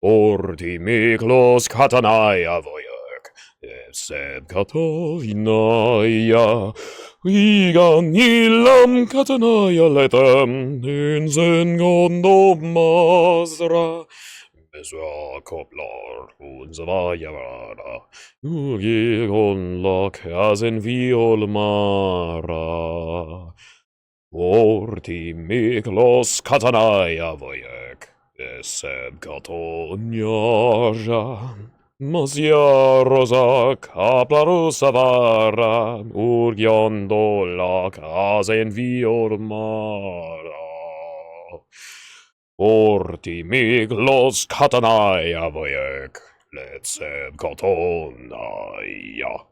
Orti miklos katanaya voyök, szebb katonaya, igen illam katanaya letem, önzön gondomazra, bezra koplar, unzavajavara, ugigon lakazen violmara. Orti miklos katanaya voyök, szebb katonyaja, Mazia rosa caplarusa vara, urgiondolak azen viormara. Orti miglos katanaya voyök, letseb katonaya.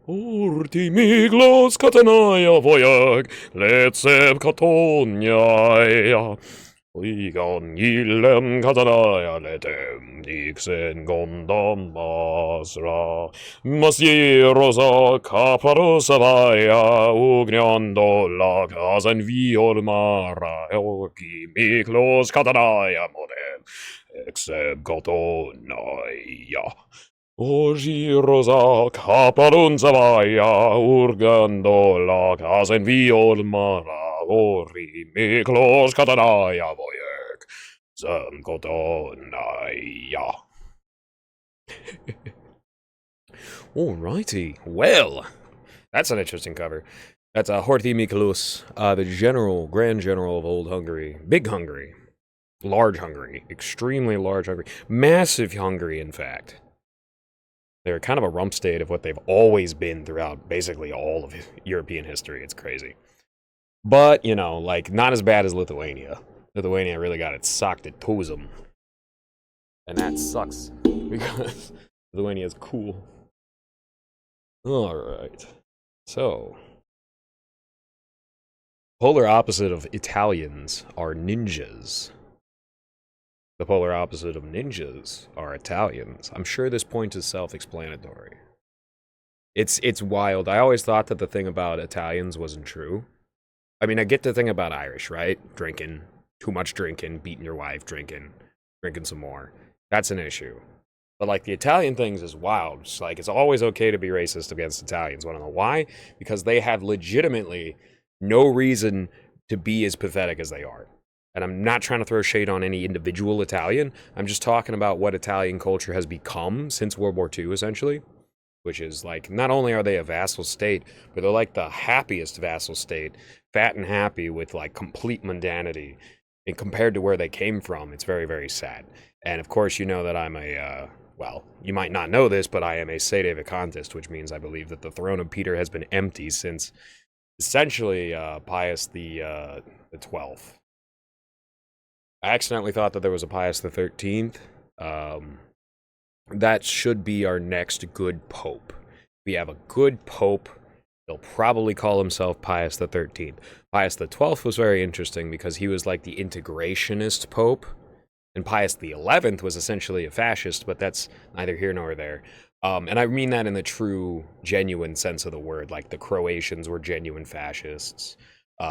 Orti miglos katanaya voyag, letseb katonyaja. Igan gillem katanaya letem, dixen gondam masra. Masierosa caparosa vaya, ugniando kazen violmara. Orti miglos katanaya modem, exeb katonaya. Orgi rosa caparunza vaia, urgando la casa in violmara, ori miklos katanaya voyek, zem kotonaya. Alrighty, well, that's an interesting cover. That's Horthy Miklós, the Grand General of Old Hungary, Big Hungary, Large Hungary, extremely large Hungary, massive Hungary, in fact. They're kind of a rump state of what they've always been throughout basically all of European history. It's crazy. But, you know, like, not as bad as Lithuania. Lithuania really got it socked at Tuzum. And that sucks, because Lithuania is cool. Alright. So, polar opposite of Italians are ninjas. The polar opposite of ninjas are Italians. I'm sure this point is self-explanatory. It's wild. I always thought that the thing about Italians wasn't true. I mean, I get the thing about Irish, right? Drinking, too much drinking, beating your wife, drinking some more. That's an issue. But like the Italian things is wild. It's like it's always okay to be racist against Italians. Want to know why? Because they have legitimately no reason to be as pathetic as they are. And I'm not trying to throw shade on any individual Italian. I'm just talking about what Italian culture has become since World War II, essentially. Which is like, not only are they a vassal state, but they're like the happiest vassal state. Fat and happy with like complete mundanity. And compared to where they came from, it's very, very sad. And of course, you know that I'm a, well, you might not know this, but I am a sede vacantist, which means I believe that the throne of Peter has been empty since essentially Pius the 12th. I accidentally thought that there was a Pius the 13th. That should be our next good pope. We have a good pope. He'll probably call himself Pius the 13th. Pius the 12th was very interesting because he was like the integrationist pope. And Pius the 11th was essentially a fascist, but that's neither here nor there. And I mean that in the true, genuine sense of the word. Like the Croatians were genuine fascists.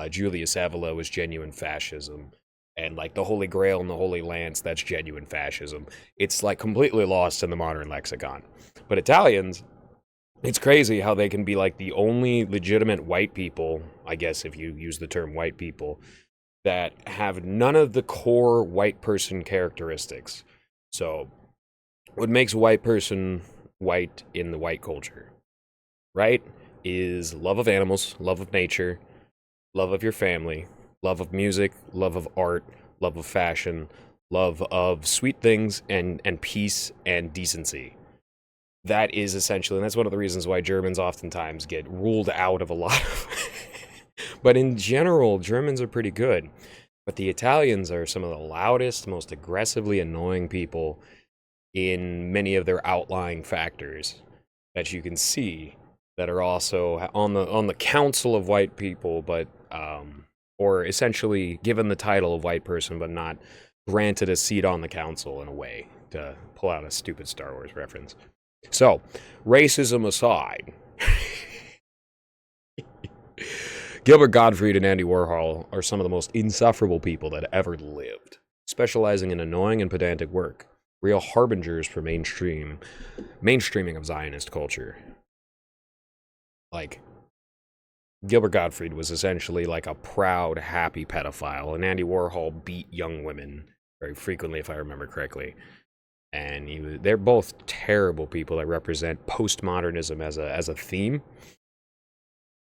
Julius Evola was genuine fascism. And like the Holy Grail and the Holy Lance, that's genuine fascism. It's like completely lost in the modern lexicon. But Italians, it's crazy how they can be like the only legitimate white people, I guess if you use the term white people, that have none of the core white person characteristics. So, what makes a white person white in the white culture, right, is love of animals, love of nature, love of your family, love of music, love of art, love of fashion, love of sweet things, and peace and decency. that is essentially, and that's one of the reasons why Germans oftentimes get ruled out of a lot of. But in general, Germans are pretty good. But the Italians are some of the loudest, most aggressively annoying people in many of their outlying factors that you can see that are also on the council of white people, but or essentially given the title of white person, but not granted a seat on the council in a way, to pull out a stupid Star Wars reference. So, racism aside, Gilbert, Gottfried, and Andy Warhol are some of the most insufferable people that ever lived, specializing in annoying and pedantic work, real harbingers for mainstreaming of Zionist culture. Like, Gilbert Gottfried was essentially like a proud, happy pedophile, and Andy Warhol beat young women very frequently, if I remember correctly. And they're both terrible people that represent postmodernism as a theme.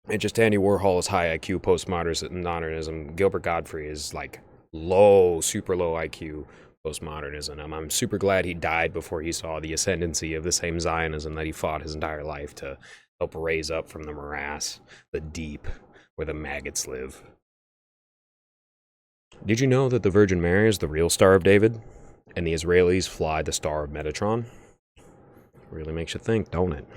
And just Andy Warhol is high IQ postmodernism. Gilbert Gottfried is like super low IQ postmodernism. I'm super glad he died before he saw the ascendancy of the same Zionism that he fought his entire life to help raise up from the morass, the deep, where the maggots live. Did you know that the Virgin Mary is the real Star of David? And the Israelis fly the Star of Metatron? Really makes you think, don't it?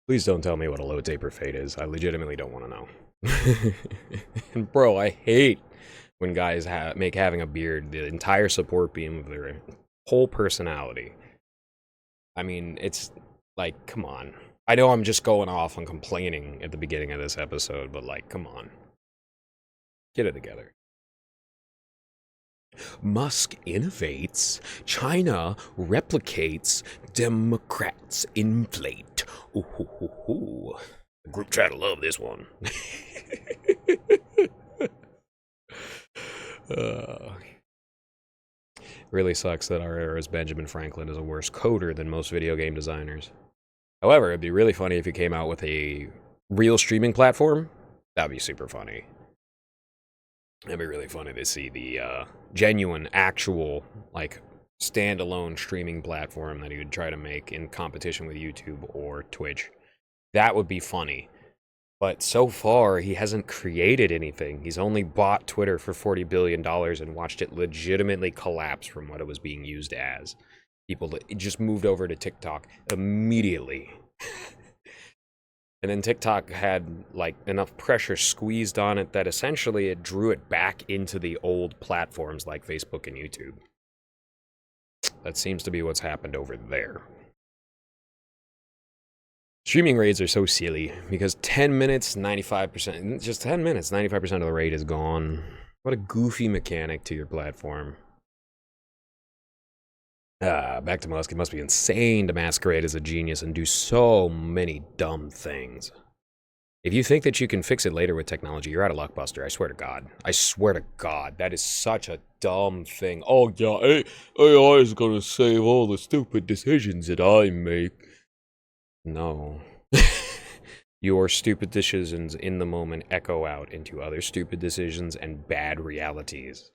Please don't tell me what a low taper fate is. I legitimately don't want to know. And bro, I hate when guys make having a beard the entire support beam of their whole personality. I mean, it's like, come on. I know I'm just going off and complaining at the beginning of this episode, but like, come on. Get it together. Musk innovates, China replicates, Democrats inflate. Ooh, ooh, ooh, ooh. The group chat will love this one. Really sucks that our era's Benjamin Franklin is a worse coder than most video game designers. However, it'd be really funny if he came out with a real streaming platform. That'd be super funny. It'd be really funny to see the genuine, actual, like, standalone streaming platform that he would try to make in competition with YouTube or Twitch. That would be funny. But so far, he hasn't created anything. He's only bought Twitter for $40 billion and watched it legitimately collapse from what it was being used as. It just moved over to TikTok immediately. And then TikTok had like enough pressure squeezed on it that essentially it drew it back into the old platforms like Facebook and YouTube. That seems to be what's happened over there. Streaming raids are so silly because 10 minutes, 95%, just 10 minutes, 95% of the raid is gone. What a goofy mechanic to your platform. Back to Musk. It must be insane to masquerade as a genius and do so many dumb things. If you think that you can fix it later with technology, you're out of luck, Buster. I swear to God. I swear to God. That is such a dumb thing. Oh, yeah, AI is gonna save all the stupid decisions that I make. No. Your stupid decisions in the moment echo out into other stupid decisions and bad realities.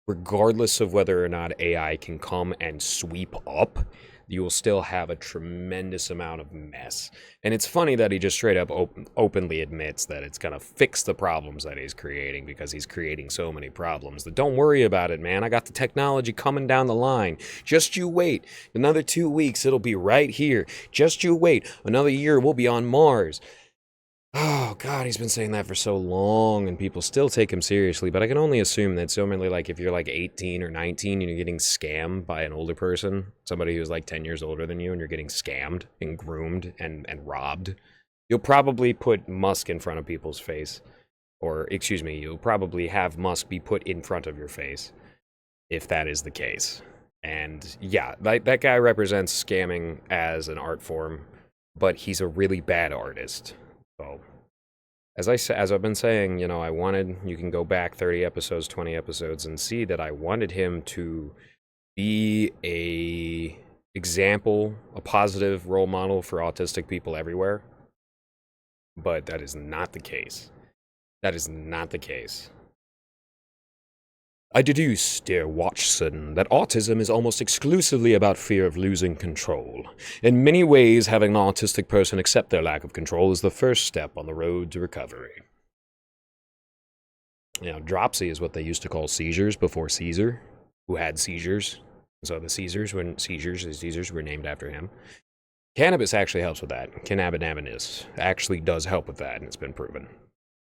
Regardless of whether or not AI can come and sweep up, you will still have a tremendous amount of mess. And it's funny that he just straight up openly admits that it's going to fix the problems that he's creating because he's creating so many problems. That don't worry about it, man. I got the technology coming down the line. Just you wait. Another 2 weeks, it'll be right here. Just you wait. Another year, we'll be on Mars. Oh, God, he's been saying that for so long, and people still take him seriously, but I can only assume that so many, like, if you're, like, 18 or 19 and you're getting scammed by an older person, somebody who's, like, 10 years older than you, and you're getting scammed and groomed and robbed, you'll probably put Musk in front of people's face. Or, excuse me, you'll probably have Musk be put in front of your face, if that is the case. And, yeah, that guy represents scamming as an art form, but he's a really bad artist. So, as I've been saying, you know, you can go back 30 episodes, 20 episodes, and see that I wanted him to be a example, a positive role model for autistic people everywhere. But that is not the case. That is not the case. I deduce, dear Watson, that autism is almost exclusively about fear of losing control. In many ways, having an autistic person accept their lack of control is the first step on the road to recovery. You know, dropsy is what they used to call seizures before Caesar, who had seizures. So the Caesars were named after him. Cannabis actually helps with that. Cannabinoidinous actually does help with that, and it's been proven.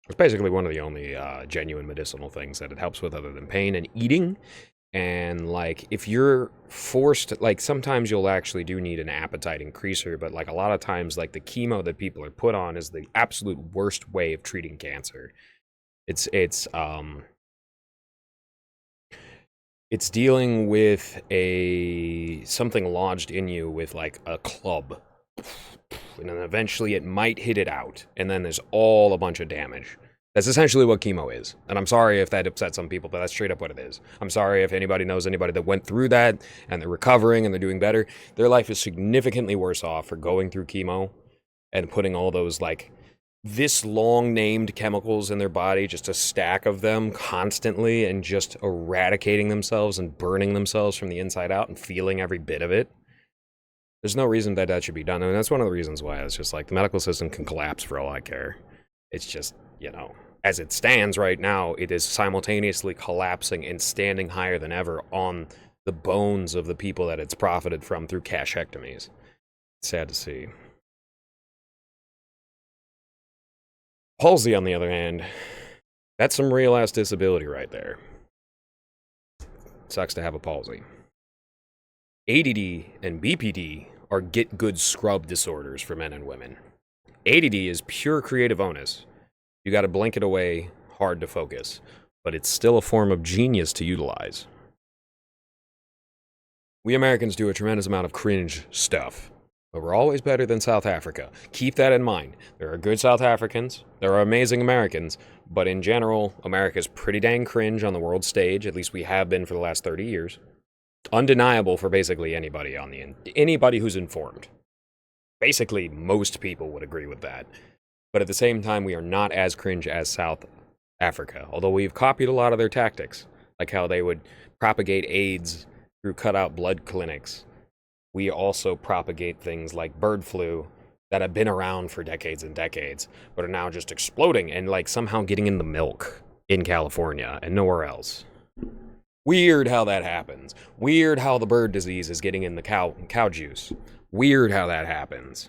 It's basically one of the only genuine medicinal things that it helps with other than pain and eating. And, like, if you're forced, like, sometimes you'll actually do need an appetite increaser, but, like, a lot of times, like, the chemo that people are put on is the absolute worst way of treating cancer. It's dealing with something lodged in you with, like, a club. And then eventually it might hit it out, and then there's all a bunch of damage. That's essentially what chemo is. And I'm sorry if that upsets some people, but that's straight up what it is. I'm sorry if anybody knows anybody that went through that and they're recovering and they're doing better. Their life is significantly worse off for going through chemo and putting all those, like, this long named chemicals in their body, just a stack of them constantly, and just eradicating themselves and burning themselves from the inside out and feeling every bit of it. There's no reason that should be done. I mean, that's one of the reasons why it's just like the medical system can collapse for all I care. It's just, you know, as it stands right now, it is simultaneously collapsing and standing higher than ever on the bones of the people that it's profited from through cashectomies. Sad to see. Palsy, on the other hand, that's some real ass disability right there. Sucks to have a palsy. ADD and BPD are get good scrub disorders for men and women. ADD is pure creative onus. You gotta blink it away, hard to focus, but it's still a form of genius to utilize. We Americans do a tremendous amount of cringe stuff, but we're always better than South Africa. Keep that in mind. There are good South Africans, there are amazing Americans, but in general, America's pretty dang cringe on the world stage, at least we have been for the last 30 years. Undeniable for basically anybody anybody who's informed. Basically, most people would agree with that. But at the same time, we are not as cringe as South Africa, although we've copied a lot of their tactics, like how they would propagate AIDS through cutout blood clinics. We also propagate things like bird flu that have been around for decades and decades, but are now just exploding and, like, somehow getting in the milk in California and nowhere else. Weird how that happens. Weird how the bird disease is getting in the cow juice. Weird how that happens.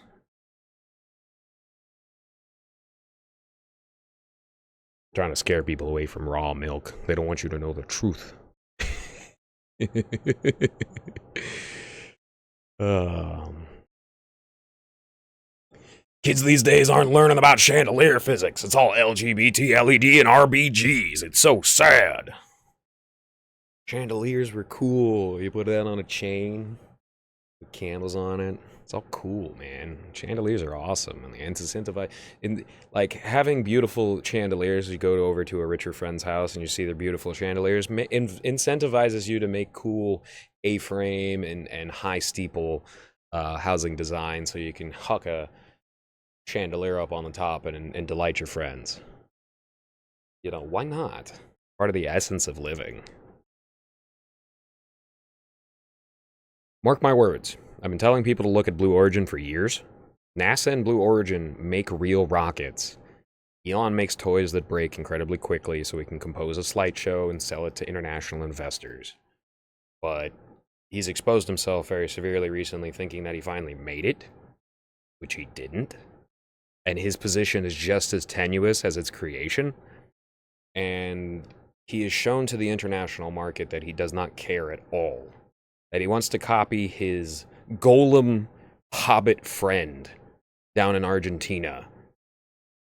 Trying to scare people away from raw milk. They don't want you to know the truth. Kids these days aren't learning about chandelier physics. It's all LGBT, LED, and RBGs. It's so sad. Chandeliers were cool. You put that on a chain with candles on it. It's all cool, man. Chandeliers are awesome, and they incentivize. Like, having beautiful chandeliers, you go over to a richer friend's house and you see their beautiful chandeliers, incentivizes you to make cool A-frame and high steeple housing design, so you can huck a chandelier up on the top and delight your friends. You know, why not? Part of the essence of living. Mark my words. I've been telling people to look at Blue Origin for years. NASA and Blue Origin make real rockets. Elon makes toys that break incredibly quickly so he can compose a slideshow and sell it to international investors. But he's exposed himself very severely recently, thinking that he finally made it, which he didn't. And his position is just as tenuous as its creation. And he has shown to the international market that he does not care at all. That he wants to copy his golem hobbit friend down in Argentina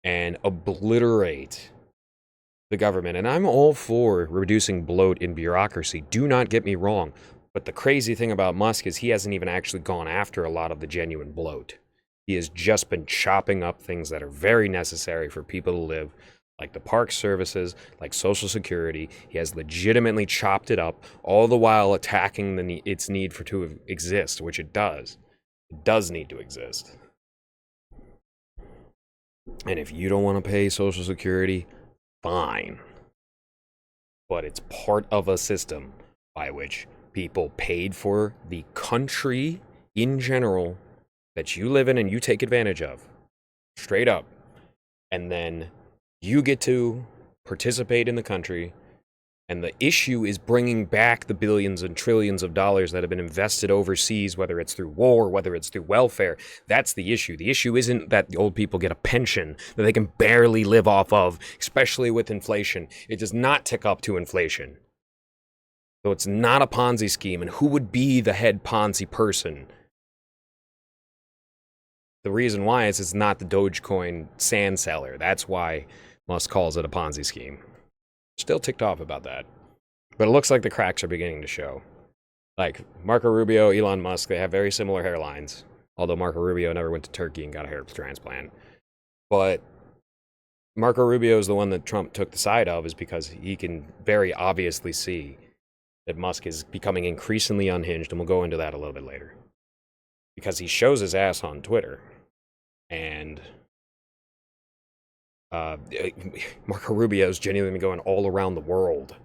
and obliterate the government. And I'm all for reducing bloat in bureaucracy. Do not get me wrong. But the crazy thing about Musk is he hasn't even actually gone after a lot of the genuine bloat. He has just been chopping up things that are very necessary for people to live, like the park services, like Social Security. He has legitimately chopped it up, all the while attacking its need to exist, which it does. It does need to exist. And if you don't want to pay Social Security, fine. but it's part of a system by which people paid for the country in general that you live in and you take advantage of, straight up. And then you get to participate in the country. And the issue is bringing back the billions and trillions of dollars that have been invested overseas, whether it's through war, whether it's through welfare. That's the issue. The issue isn't that the old people get a pension that they can barely live off of, especially with inflation. It does not tick up to inflation. So it's not a Ponzi scheme. And who would be the head Ponzi person? The reason why is it's not the Dogecoin sand seller. That's why Musk calls it a Ponzi scheme. Still ticked off about that. But it looks like the cracks are beginning to show. Like, Marco Rubio, Elon Musk, they have very similar hairlines. Although Marco Rubio never went to Turkey and got a hair transplant. But Marco Rubio is the one that Trump took the side of, is because he can very obviously see that Musk is becoming increasingly unhinged, and we'll go into that a little bit later. Because he shows his ass on Twitter. And Marco Rubio is genuinely going all around the world,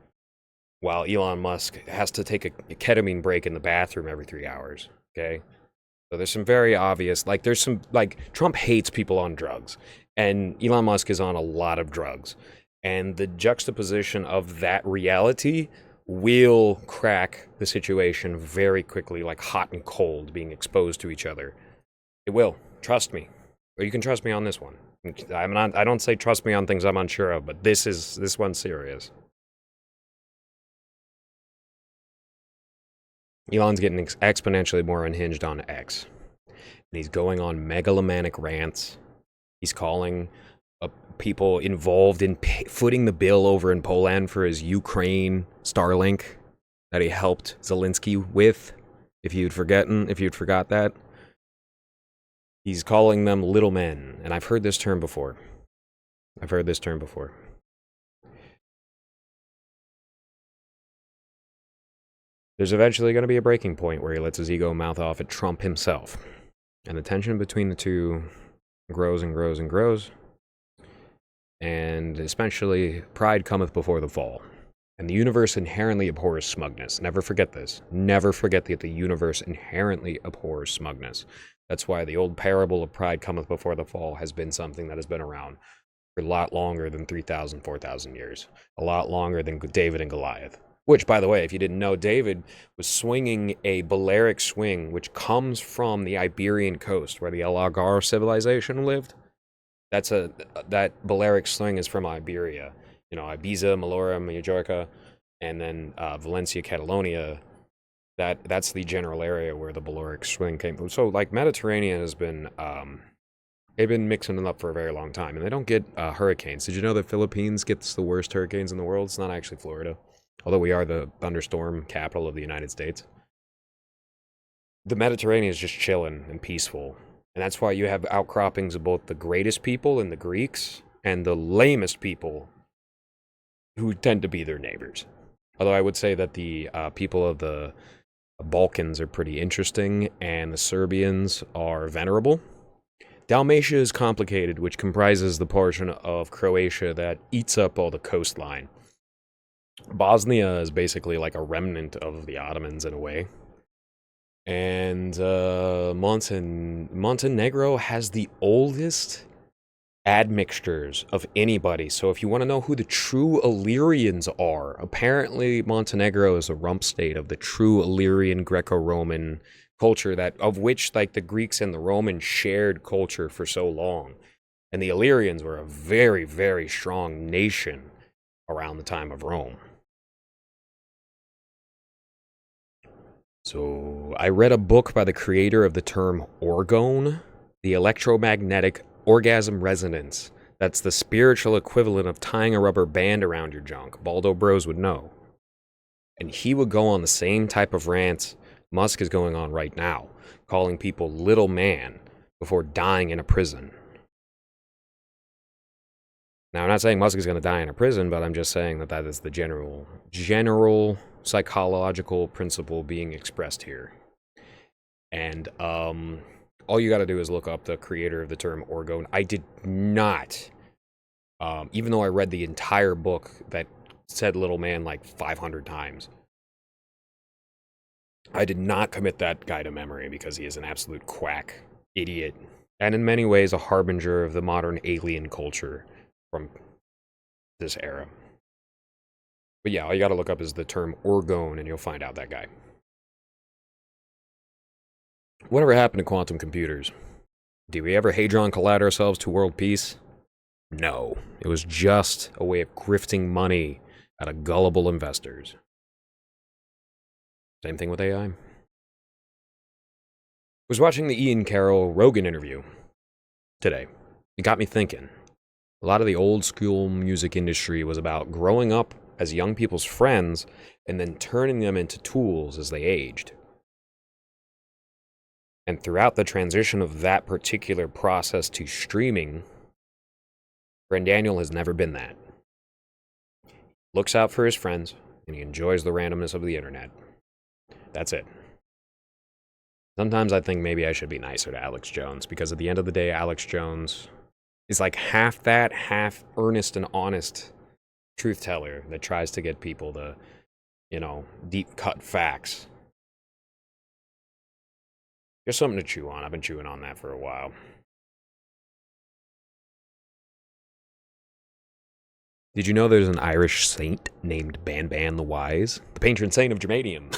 while Elon Musk has to take a ketamine break in the bathroom every 3 hours, okay? So there's some very obvious, Trump hates people on drugs, and Elon Musk is on a lot of drugs. And the juxtaposition of that reality will crack the situation very quickly, like hot and cold being exposed to each other. It will. Trust me. Or you can trust me on this one. I don't say trust me on things I'm unsure of, but this one's serious. Elon's getting exponentially more unhinged on X. And he's going on megalomaniac rants. He's calling people involved in footing the bill over in Poland for his Ukraine Starlink that he helped Zelensky with, if you'd forgot that. He's calling them little men, and I've heard this term before. There's eventually going to be a breaking point where he lets his ego mouth off at Trump himself. And the tension between the two grows and grows and grows. And especially, pride cometh before the fall. And the universe inherently abhors smugness. Never forget this. Never forget that the universe inherently abhors smugness. That's why the old parable of pride cometh before the fall has been something that has been around for a lot longer than 3,000, 4,000 years. A lot longer than David and Goliath. Which, by the way, if you didn't know, David was swinging a Balearic swing, which comes from the Iberian coast, where the El Algar civilization lived. That Balearic swing is from Iberia. You know, Ibiza, Mallorca, Majorca, and then Valencia, Catalonia. That's the general area where the Balearic swing came from. So, like, Mediterranean has been, they've been mixing it up for a very long time, and they don't get hurricanes. Did you know the Philippines gets the worst hurricanes in the world? It's not actually Florida, although we are the thunderstorm capital of the United States. The Mediterranean is just chilling and peaceful, and that's why you have outcroppings of both the greatest people in the Greeks and the lamest people who tend to be their neighbors. Although I would say that the people of the Balkans are pretty interesting, and the Serbians are venerable. Dalmatia is complicated, which comprises the portion of Croatia that eats up all the coastline. Bosnia is basically like a remnant of the Ottomans in a way. And Montenegro has the oldest admixtures of anybody. So if you want to know who the true Illyrians are, apparently Montenegro is a rump state of the true Illyrian Greco-Roman culture, that of which like the Greeks and the Romans shared culture for so long. And the Illyrians were a very, very strong nation around the time of Rome. So I read a book by the creator of the term orgone, the electromagnetic orgasm resonance. That's the spiritual equivalent of tying a rubber band around your junk. Baldo Bros would know. And he would go on the same type of rants Musk is going on right now, calling people little man before dying in a prison. Now, I'm not saying Musk is going to die in a prison, but I'm just saying that is the general psychological principle being expressed here. And all you got to do is look up the creator of the term orgone. I did not, even though I read the entire book that said little man like 500 times. I did not commit that guy to memory because he is an absolute quack, idiot, and in many ways a harbinger of the modern alien culture from this era. But yeah, all you gotta look up is the term orgone and you'll find out that guy. Whatever happened to quantum computers? Did we ever Hadron Collider ourselves to world peace? No. It was just a way of grifting money out of gullible investors. Same thing with AI. I was watching the Ian Carroll Rogan interview today. It got me thinking. A lot of the old school music industry was about growing up as young people's friends and then turning them into tools as they aged. And throughout the transition of that particular process to streaming, Friend Daniel has never been that. He looks out for his friends, and he enjoys the randomness of the internet. That's it. Sometimes I think maybe I should be nicer to Alex Jones, because at the end of the day, Alex Jones is like half that, half earnest and honest truth teller that tries to get people to, deep cut facts. Just something to chew on. I've been chewing on that for a while. Did you know there's an Irish saint named Banban the Wise? The patron saint of germanium.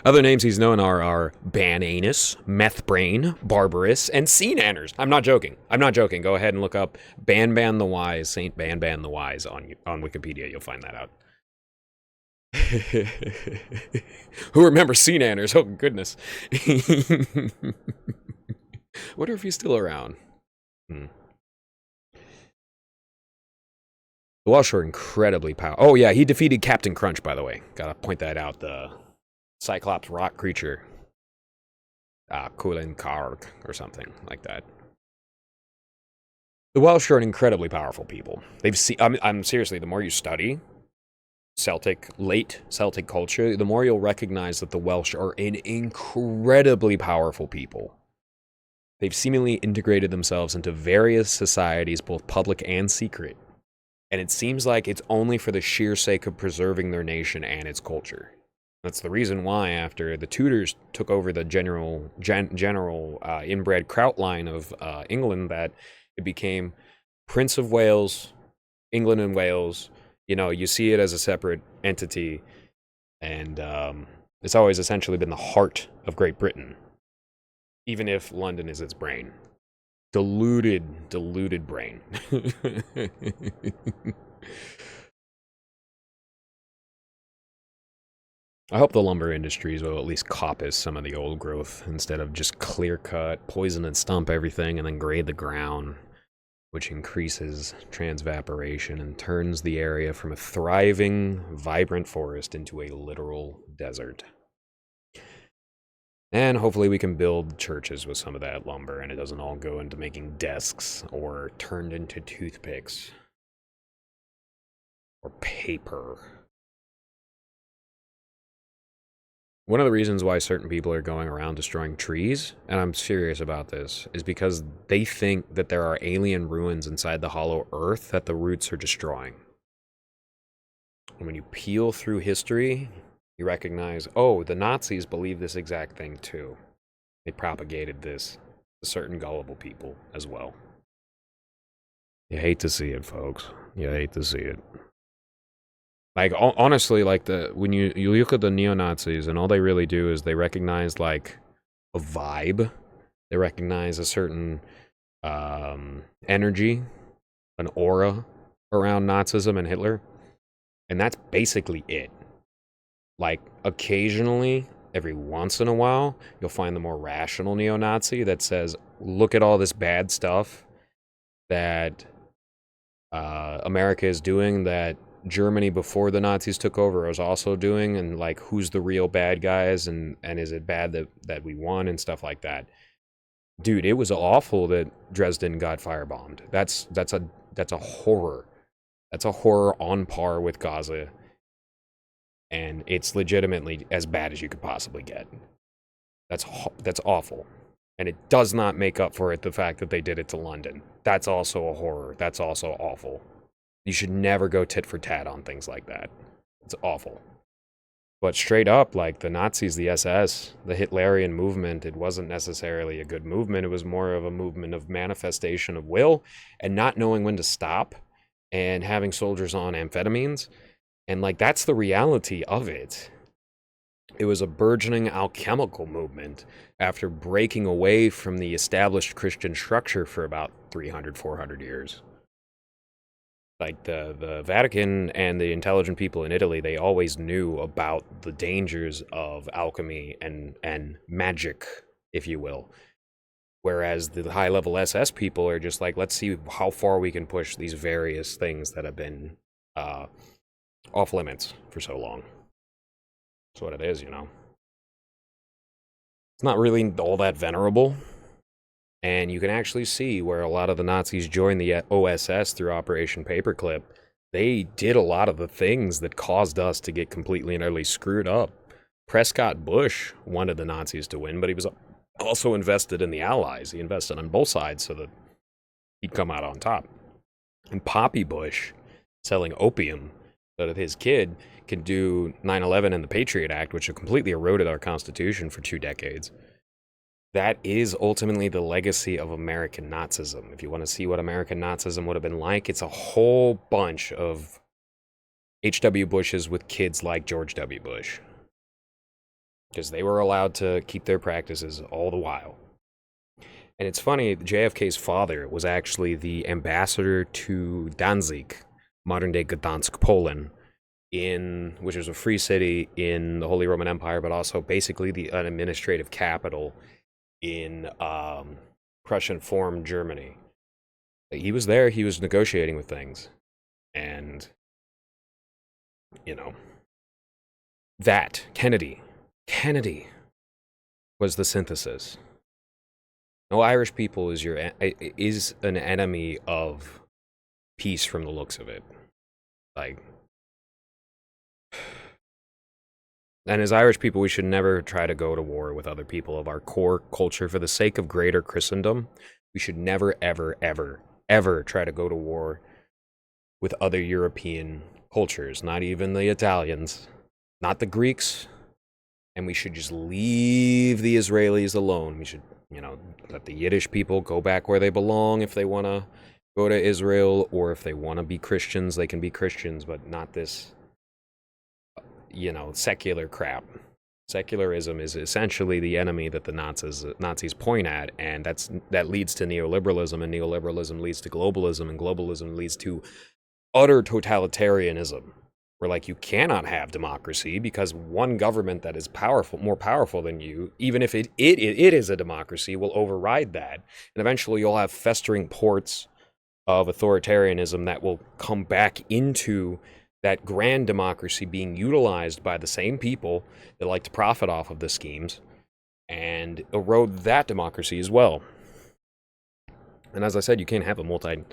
Other names he's known are Bananus, Methbrain, Barbarous, and Sea-Nanners. I'm not joking. Go ahead and look up Banban the Wise, Saint Banban the Wise on Wikipedia. You'll find that out. Who remembers Sea-Nanners? Oh, goodness. Wonder if he's still around. The Welsh are incredibly powerful. Oh, yeah, he defeated Captain Crunch, by the way. Gotta point that out. The Cyclops rock creature. Kulin Karg, or something like that. The Welsh are an incredibly powerful people. I'm seriously, the more you study late Celtic culture, the more you'll recognize that the Welsh are an incredibly powerful people. They've seemingly integrated themselves into various societies, both public and secret. And it seems like it's only for the sheer sake of preserving their nation and its culture. That's the reason why, after the Tudors took over the general inbred kraut line of England, that it became Prince of Wales, England and Wales. You see it as a separate entity, and it's always essentially been the heart of Great Britain, even if London is its brain. Deluded brain. I hope the lumber industries will at least coppice some of the old growth instead of just clear cut, poison and stump everything, and then grade the ground, which increases transvaporation and turns the area from a thriving, vibrant forest into a literal desert. And hopefully we can build churches with some of that lumber and it doesn't all go into making desks or turned into toothpicks or paper. One of the reasons why certain people are going around destroying trees, and I'm serious about this, is because they think that there are alien ruins inside the hollow earth that the roots are destroying. And when you peel through history, you recognize, oh, the Nazis believe this exact thing too. They propagated this to certain gullible people as well. You hate to see it, folks. You hate to see it. Like, honestly, like, when you look at the neo-Nazis, and all they really do is they recognize, like, a vibe. They recognize a certain energy, an aura around Nazism and Hitler. And that's basically it. Like, occasionally, every once in a while, you'll find the more rational neo-Nazi that says, look at all this bad stuff that America is doing, that Germany before the Nazis took over was also doing, and like, who's the real bad guys, and is it bad that we won and stuff like that. Dude, it was awful that Dresden got firebombed. That's a horror. That's a horror on par with Gaza. And it's legitimately as bad as you could possibly get. That's awful. And it does not make up for it, the fact that they did it to London. That's also a horror. That's also awful. You should never go tit for tat on things like that. It's awful. But straight up, like the Nazis, the SS, the Hitlerian movement, it wasn't necessarily a good movement. It was more of a movement of manifestation of will and not knowing when to stop and having soldiers on amphetamines. And like that's the reality of it. It was a burgeoning alchemical movement after breaking away from the established Christian structure for about 300, 400 years. Like the Vatican and the intelligent people in Italy, they always knew about the dangers of alchemy and magic, if you will. Whereas the high level SS people are just like, let's see how far we can push these various things that have been off limits for so long. That's what it is, you know. It's not really all that venerable. And you can actually see where a lot of the Nazis joined the OSS through Operation Paperclip. They did a lot of the things that caused us to get completely and utterly screwed up. Prescott Bush wanted the Nazis to win, but he was also invested in the Allies. He invested on both sides so that he'd come out on top. And Poppy Bush selling opium so that his kid can do 9/11 and the Patriot Act, which have completely eroded our Constitution for 2 decades. That is ultimately the legacy of American Nazism. If you want to see what American Nazism would have been like, it's a whole bunch of H.W. Bushes with kids like George W. Bush. Because they were allowed to keep their practices all the while. And it's funny, JFK's father was actually the ambassador to Danzig, modern-day Gdansk, Poland, which was a free city in the Holy Roman Empire, but also basically an administrative capital in Prussian-formed Germany. He was there, he was negotiating with things. And, you know, that, Kennedy was the synthesis. No Irish people is an enemy of peace from the looks of it. Like, and as Irish people, we should never try to go to war with other people of our core culture for the sake of greater Christendom. We should never, ever, ever, ever try to go to war with other European cultures, not even the Italians, not the Greeks, and we should just leave the Israelis alone. We should, let the Yiddish people go back where they belong if they want to go to Israel, or if they want to be Christians, they can be Christians, but not this secular crap. Secularism is essentially the enemy that the Nazis point at, and that leads to neoliberalism, and neoliberalism leads to globalism, and globalism leads to utter totalitarianism, where like you cannot have democracy because one government that is more powerful than you, even if it is a democracy, will override that, and eventually you'll have festering ports of authoritarianism that will come back into that grand democracy being utilized by the same people that like to profit off of the schemes and erode that democracy as well. And as I said, you can't have a multinational,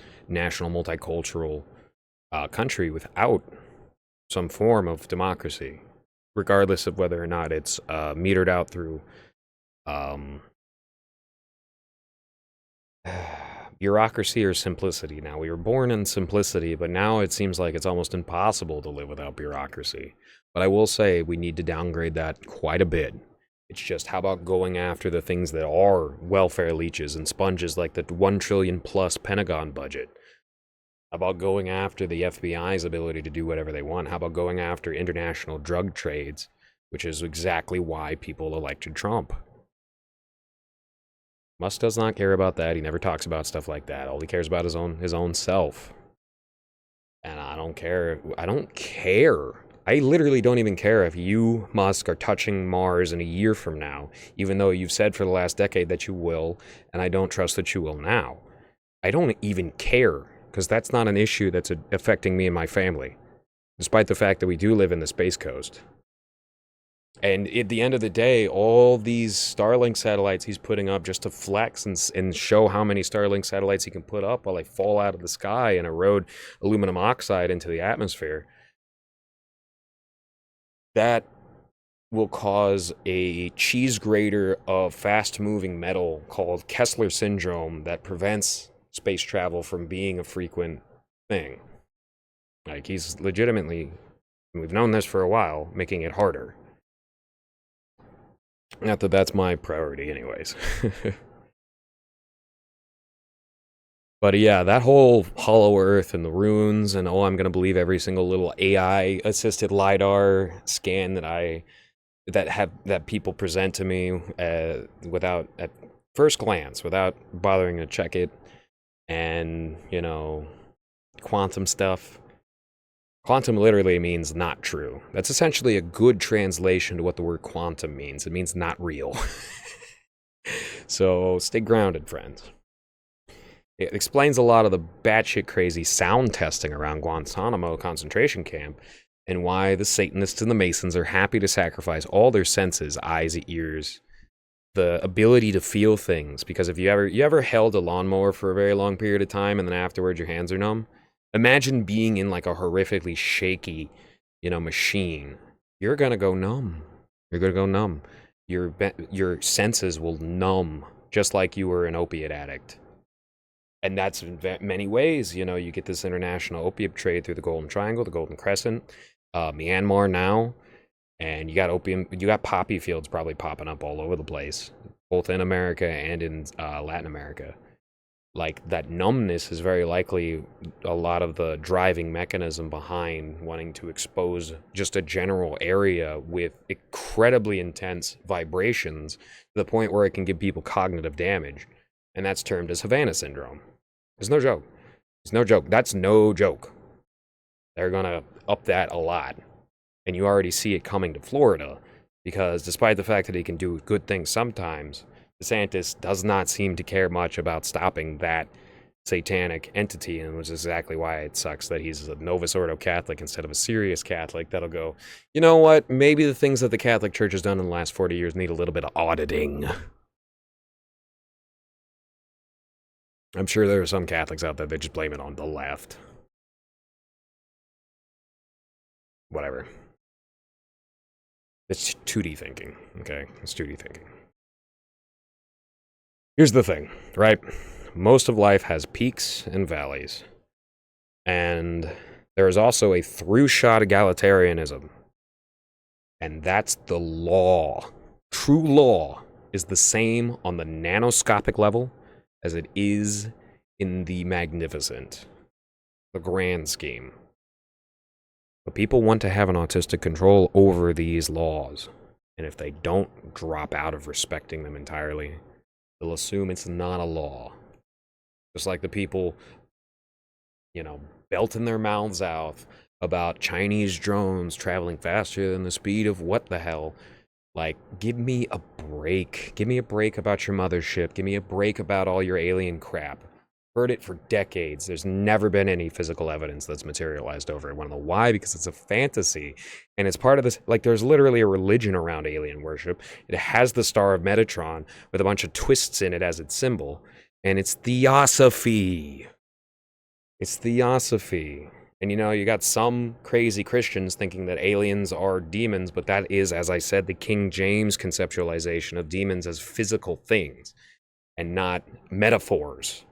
multicultural country without some form of democracy, regardless of whether or not it's metered out through bureaucracy or simplicity. Now, we were born in simplicity, but now it seems like it's almost impossible to live without bureaucracy. But I will say we need to downgrade that quite a bit. It's just, how about going after the things that are welfare leeches and sponges, like the $1 trillion plus Pentagon budget? How about going after the FBI's ability to do whatever they want? How about going after international drug trades, which is exactly why people elected Trump? Musk does not care about that. He never talks about stuff like that. All he cares about is his own self. And I don't care. I literally don't even care if you, Musk, are touching Mars in a year from now, even though you've said for the last decade that you will, and I don't trust that you will now. I don't even care, because that's not an issue that's affecting me and my family, despite the fact that we do live in the Space Coast. And at the end of the day, all these Starlink satellites he's putting up just to flex and show how many Starlink satellites he can put up while they fall out of the sky and erode aluminum oxide into the atmosphere, that will cause a cheese grater of fast-moving metal called Kessler syndrome that prevents space travel from being a frequent thing. Like, he's legitimately, we've known this for a while, making it harder. Not that that's my priority anyways. But yeah, that whole Hollow Earth and the runes and I'm gonna believe every single little AI assisted LiDAR scan that people present to me without at first glance, without bothering to check it, and quantum stuff. Quantum literally means not true. That's essentially a good translation to what the word quantum means. It means not real. So stay grounded, friends. It explains a lot of the batshit crazy sound testing around Guantanamo concentration camp and why the Satanists and the Masons are happy to sacrifice all their senses, eyes, ears, the ability to feel things. Because if you ever held a lawnmower for a very long period of time and then afterwards your hands are numb, imagine being in like a horrifically shaky, machine. You're gonna go numb. You're gonna go numb. Your senses will numb, just like you were an opiate addict. And that's in many ways. You get this international opiate trade through the Golden Triangle, the Golden Crescent, Myanmar now, and you got poppy fields probably popping up all over the place, both in America and in Latin America. Like, that numbness is very likely a lot of the driving mechanism behind wanting to expose just a general area with incredibly intense vibrations to the point where it can give people cognitive damage. And that's termed as Havana syndrome. It's no joke. It's no joke. That's no joke. They're going to up that a lot. And you already see it coming to Florida, because despite the fact that he can do good things sometimes, DeSantis does not seem to care much about stopping that satanic entity, and which is exactly why it sucks that he's a Novus Ordo Catholic instead of a serious Catholic that'll go, you know what, maybe the things that the Catholic Church has done in the last 40 years need a little bit of auditing. I'm sure there are some Catholics out there that just blame it on the left. Whatever. It's 2D thinking, okay? It's 2D thinking. Here's the thing, right? Most of life has peaks and valleys. And there is also a through-shot egalitarianism. And that's the law. True law is the same on the nanoscopic level as it is in the magnificent, the grand scheme. But people want to have an autistic control over these laws. And if they don't drop out of respecting them entirely, they'll assume it's not a law. Just like the people, belting their mouths out about Chinese drones traveling faster than the speed of what the hell. Like, give me a break. Give me a break about your mothership. Give me a break about all your alien crap. Heard it for decades. There's never been any physical evidence that's materialized over it. Want to know why? Because it's a fantasy. And it's part of this, like, there's literally a religion around alien worship. It has the Star of Metatron with a bunch of twists in it as its symbol. And it's theosophy. It's theosophy. And you got some crazy Christians thinking that aliens are demons, but that is, as I said, the King James conceptualization of demons as physical things and not metaphors.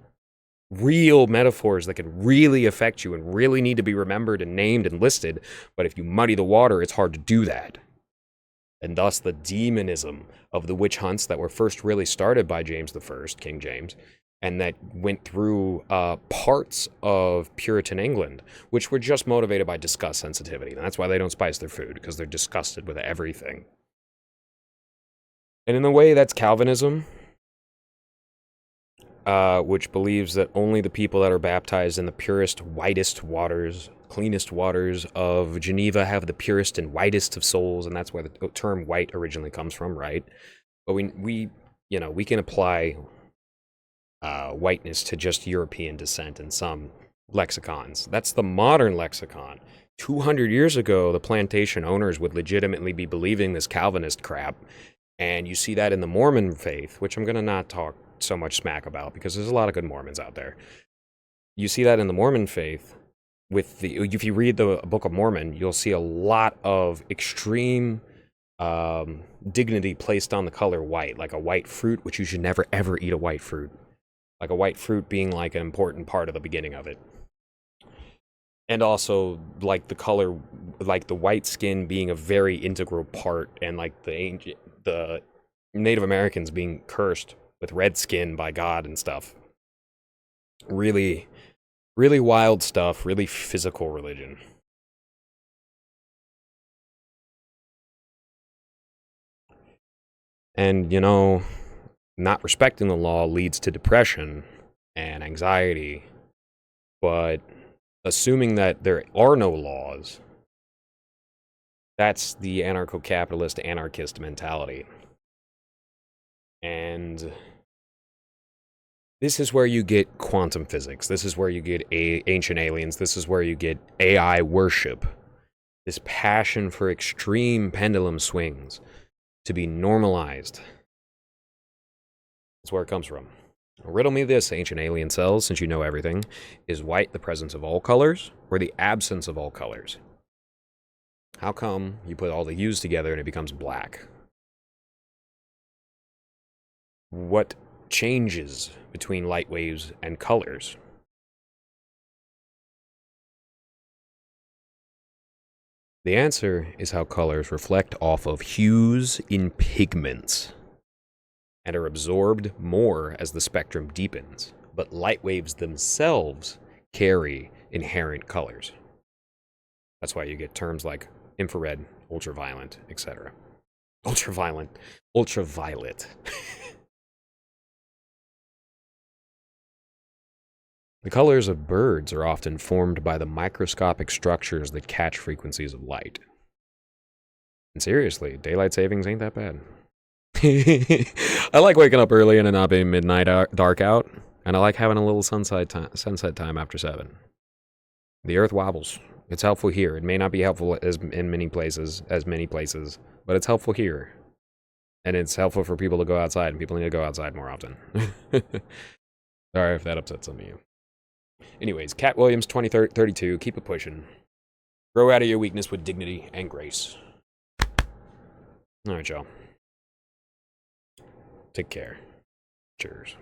Real metaphors that can really affect you and really need to be remembered and named and listed. But if you muddy the water, it's hard to do that. And thus the demonism of the witch hunts that were first really started by James I, King James, and that went through parts of Puritan England, which were just motivated by disgust sensitivity. And that's why they don't spice their food, because they're disgusted with everything. And in a way, that's Calvinism, which believes that only the people that are baptized in the purest, whitest waters, cleanest waters of Geneva have the purest and whitest of souls, and that's where the term white originally comes from, right? But we can apply whiteness to just European descent in some lexicons. That's the modern lexicon. 200 years ago, the plantation owners would legitimately be believing this Calvinist crap, and you see that in the Mormon faith, which I'm going to not talk so much smack about because there's a lot of good Mormons out there. You see that in the Mormon faith if you read the Book of Mormon, you'll see a lot of extreme dignity placed on the color white, like a white fruit, which you should never ever eat a white fruit. Like a white fruit being like an important part of the beginning of it. And also, like, the color, like, the white skin being a very integral part, and, like, the Native Americans being cursed with red skin by God and stuff. Really, really wild stuff, really physical religion. And, you know, not respecting the law leads to depression and anxiety, but assuming that there are no laws, that's the anarcho-capitalist anarchist mentality. And this is where you get quantum physics. This is where you get ancient aliens. This is where you get AI worship. This passion for extreme pendulum swings to be normalized. That's where it comes from. Riddle me this, ancient alien cells, since you know everything. Is white the presence of all colors, or the absence of all colors? How come you put all the hues together and it becomes black? What changes between light waves and colors? The answer is how colors reflect off of hues in pigments and are absorbed more as the spectrum deepens, but light waves themselves carry inherent colors. That's why you get terms like infrared, ultraviolet, etc. Ultraviolet. The colors of birds are often formed by the microscopic structures that catch frequencies of light. And seriously, daylight savings ain't that bad. I like waking up early and it not being midnight dark out, and I like having a little sunset time after 7. The earth wobbles. It's helpful here. It may not be helpful as many places, but it's helpful here. And it's helpful for people to go outside, and people need to go outside more often. Sorry if that upsets some of you. Anyways, Katt Williams, 2032, keep it pushing. Grow out of your weakness with dignity and grace. All right, y'all. Take care. Cheers.